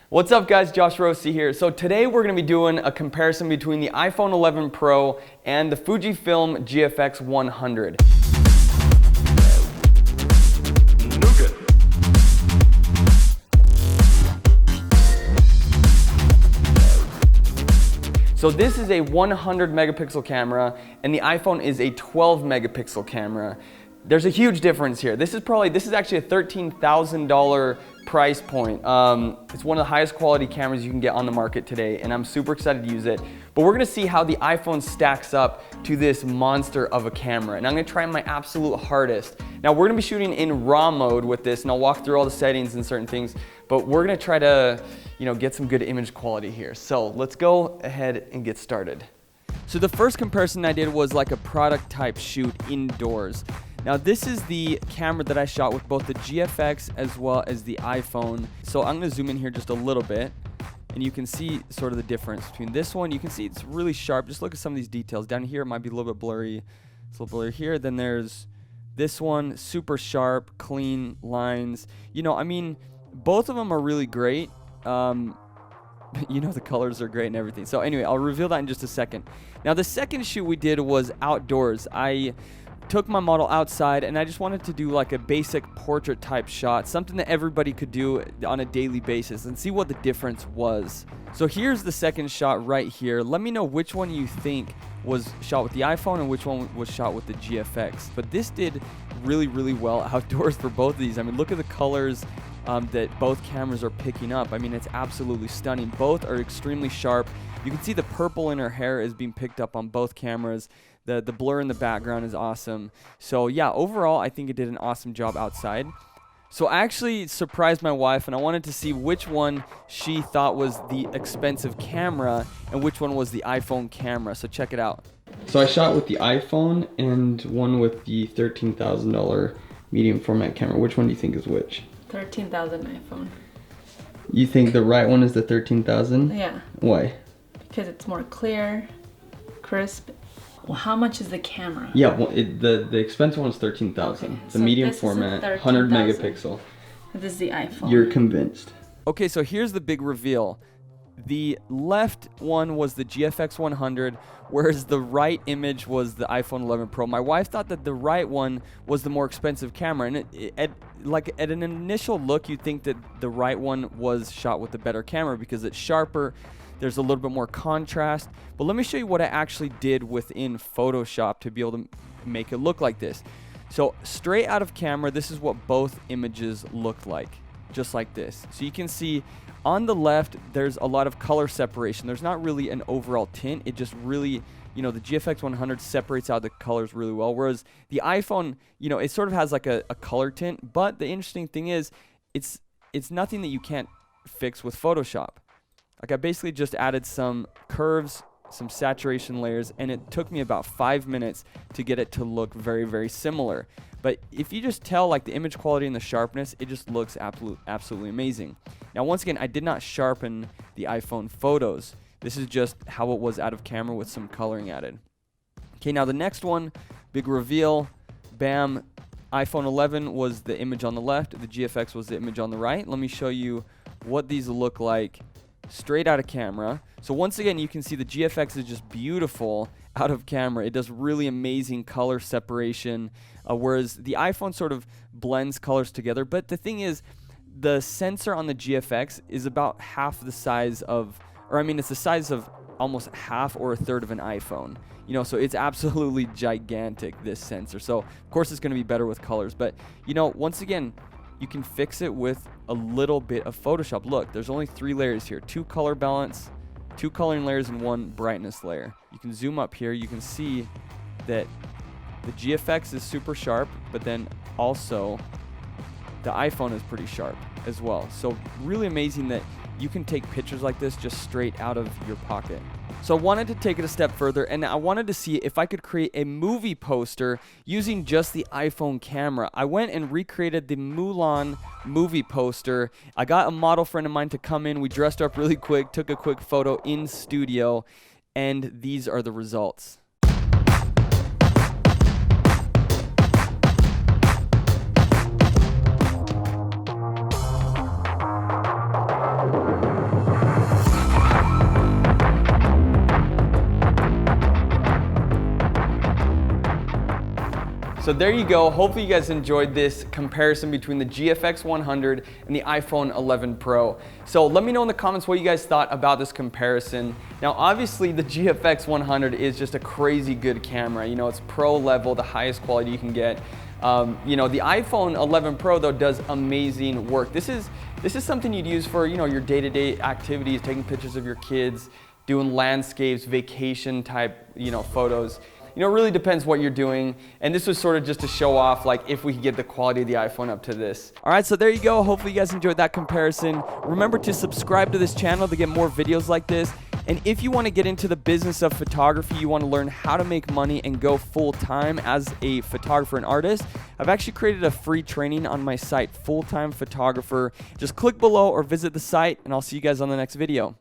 What's up guys, Josh Rossi here. So today we're going to be doing a comparison between the iPhone 11 Pro and the Fujifilm GFX 100. So this is a 100 megapixel camera and the iPhone is a 12 megapixel camera. There's a huge difference here. This is actually a $13,000 price point. It's one of the highest quality cameras you can get on the market today, and I'm super excited to use it. But we're gonna see how the iPhone stacks up to this monster of a camera, and I'm gonna try my absolute hardest. Now we're gonna be shooting in RAW mode with this, and I'll walk through all the settings and certain things, but we're gonna try to, get some good image quality here. So let's go ahead and get started. So the first comparison I did was like a product type shoot indoors. Now this is the camera that I shot with both the GFX as well as the iPhone. So I'm gonna zoom in here just a little bit and you can see sort of the difference between this one. You can see it's really sharp. Just look at some of these details. Down here it might be a little bit blurry. It's a little blurry here. Then there's this one, super sharp, clean lines. Both of them are really great. The colors are great and everything. So anyway, I'll reveal that in just a second. Now the second shoot we did was outdoors. I took my model outside and I just wanted to do like a basic portrait type shot, something that everybody could do on a daily basis, and see what the difference was. So here's the second shot right here. Let me know which one you think was shot with the iPhone and which one was shot with the GFX. But this did really, really well outdoors for both of these. Look at the colors that both cameras are picking up. It's absolutely stunning. Both are extremely sharp. You can see the purple in her hair is being picked up on both cameras. The blur in the background is awesome. So yeah, overall, I think it did an awesome job outside. So I actually surprised my wife and I wanted to see which one she thought was the expensive camera and which one was the iPhone camera. So check it out. So I shot with the iPhone and one with the $13,000 medium format camera. Which one do you think is which? 13,000 iPhone. You think the right one is the 13,000? Yeah. Why? Because it's more clear, crisp. Well, how much is the camera? Yeah, well, the expensive one is 13,000. Okay, the so medium this format, is 100 13,000. megapixel. This is the iPhone. You're convinced. Okay, so here's the big reveal. The left one was the GFX 100, whereas the right image was the iPhone 11 Pro. My wife thought that the right one was the more expensive camera, and at an initial look, you'd think that the right one was shot with the better camera because it's sharper. There's a little bit more contrast. But let me show you what I actually did within Photoshop to be able to make it look like this. So straight out of camera, this is what both images looked like, just like this. So you can see on the left, there's a lot of color separation. There's not really an overall tint. It just really, the GFX 100 separates out the colors really well. Whereas the iPhone, it sort of has like a color tint. But the interesting thing is, it's nothing that you can't fix with Photoshop. Like I basically just added some curves, some saturation layers, and it took me about 5 minutes to get it to look very, very similar. But if you just tell like the image quality and the sharpness, it just looks absolutely amazing. Now, once again, I did not sharpen the iPhone photos. This is just how it was out of camera with some coloring added. Okay, now the next one, big reveal, bam. iPhone 11 was the image on the left. The GFX was the image on the right. Let me show you what these look like straight out of camera. So once again, you can see the GFX is just beautiful out of camera. It does really amazing color separation, whereas the iPhone sort of blends colors together. But the thing is, the sensor on the GFX is about half the size of, it's the size of almost half or a third of an iPhone. So it's absolutely gigantic, this sensor. So of course it's going to be better with colors. But once again, you can fix it with a little bit of Photoshop. Look, there's only 3 layers here. 2 color balance, 2 coloring layers, and 1 brightness layer. You can zoom up here. You can see that the GFX is super sharp, but then also the iPhone is pretty sharp as well. So really amazing that you can take pictures like this just straight out of your pocket. So I wanted to take it a step further, and I wanted to see if I could create a movie poster using just the iPhone camera. I went and recreated the Mulan movie poster. I got a model friend of mine to come in. We dressed up really quick, took a quick photo in studio, and these are the results. So there you go. Hopefully you guys enjoyed this comparison between the GFX 100 and the iPhone 11 Pro. So let me know in the comments what you guys thought about this comparison. Now obviously the GFX 100 is just a crazy good camera. You know, it's pro level, the highest quality you can get. You know, the iPhone 11 Pro though does amazing work. This is something you'd use for, you know, your day-to-day activities, taking pictures of your kids, doing landscapes, vacation type, you know, photos. You know, it really depends what you're doing. And this was sort of just to show off, like, if we could get the quality of the iPhone up to this. All right, so there you go. Hopefully you guys enjoyed that comparison. Remember to subscribe to this channel to get more videos like this. And if you want to get into the business of photography, you want to learn how to make money and go full time as a photographer and artist, I've actually created a free training on my site, Full Time Photographer. Just click below or visit the site, and I'll see you guys on the next video.